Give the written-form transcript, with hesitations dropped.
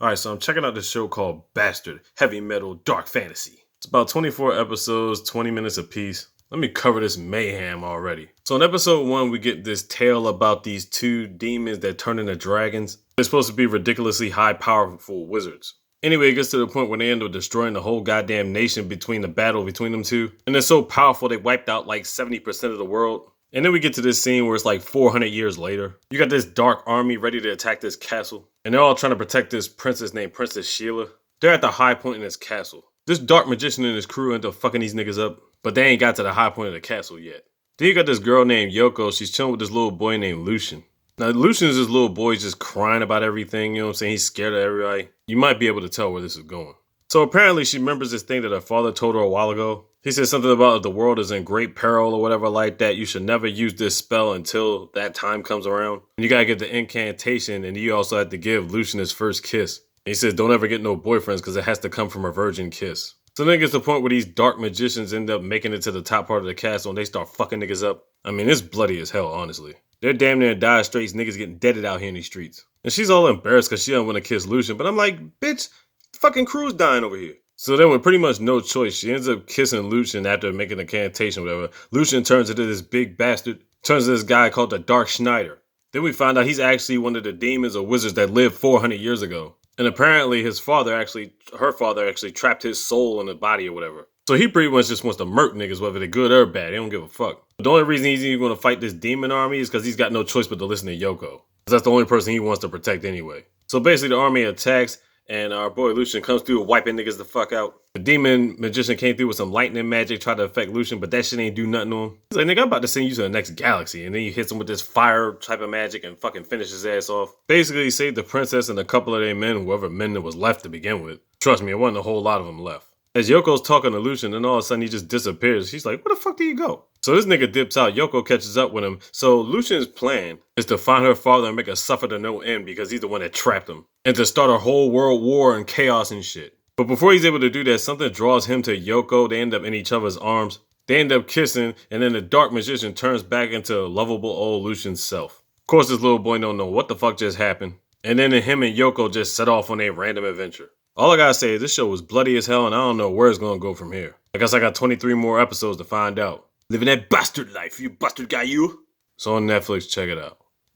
Alright, so I'm checking out this show called Bastard, Heavy Metal Dark Fantasy. It's about 24 episodes, 20 minutes apiece. Let me cover this mayhem already. So in episode 1, we get this tale about these two demons that turn into dragons. They're supposed to be ridiculously high, powerful wizards. Anyway, it gets to the point where they end up destroying the whole goddamn nation between the battle between them two. And they're so powerful, they wiped out like 70% of the world. And then we get to this scene where it's like 400 years later. You got this dark army ready to attack this castle. And they're all trying to protect this princess named Princess Sheila. They're at the high point in this castle. This dark magician and his crew end up fucking these niggas up. But they ain't got to the high point of the castle yet. Then you got this girl named Yoko. She's chilling with this little boy named Lucien. Now, Lucien is this little boy just crying about everything. You know what I'm saying? He's scared of everybody. You might be able to tell where this is going. So apparently she remembers this thing that her father told her a while ago. He said something about if the world is in great peril or whatever like that, you should never use this spell until that time comes around. And you gotta get the incantation, and you also have to give Lucien his first kiss. And he says don't ever get no boyfriends because it has to come from a virgin kiss. So then it gets to the point where these dark magicians end up making it to the top part of the castle and they start fucking niggas up. I mean, it's bloody as hell, honestly. They're damn near dire straits niggas getting deaded out here in these streets. And she's all embarrassed because she don't want to kiss Lucien, but I'm like, bitch, fucking crew's dying over here. So then with pretty much no choice, she ends up kissing Lucien after making the incantation or whatever. Lucien turns into this big bastard, turns into this guy called the Dark Schneider. Then we find out he's actually one of the demons or wizards that lived 400 years ago. And apparently her father actually trapped his soul in the body or whatever. So he pretty much just wants to murk niggas, whether they're good or bad. They don't give a fuck. But the only reason he's even going to fight this demon army is because he's got no choice but to listen to Yoko. Because that's the only person he wants to protect anyway. So basically the army attacks, and our boy Lucien comes through wiping niggas the fuck out. The demon magician came through with some lightning magic, tried to affect Lucien, but that shit ain't do nothing to him. He's like, nigga, I'm about to send you to the next galaxy. And then he hits him with this fire type of magic and fucking finishes his ass off. Basically, he saved the princess and a couple of their men, whoever men there was left to begin with. Trust me, it wasn't a whole lot of them left. As Yoko's talking to Lucien, and all of a sudden he just disappears. She's like, where the fuck did you go? So this nigga dips out. Yoko catches up with him. So Lucien's plan is to find her father and make her suffer to no end because he's the one that trapped him. And to start a whole world war and chaos and shit. But before he's able to do that, something draws him to Yoko. They end up in each other's arms. They end up kissing, and then the dark magician turns back into lovable old Lucien's self. Of course, this little boy don't know what the fuck just happened. And then him and Yoko just set off on a random adventure. All I gotta say is this show was bloody as hell, and I don't know where it's gonna go from here. I guess I got 23 more episodes to find out. Living that bastard life, you bastard guy, you. So on Netflix, check it out.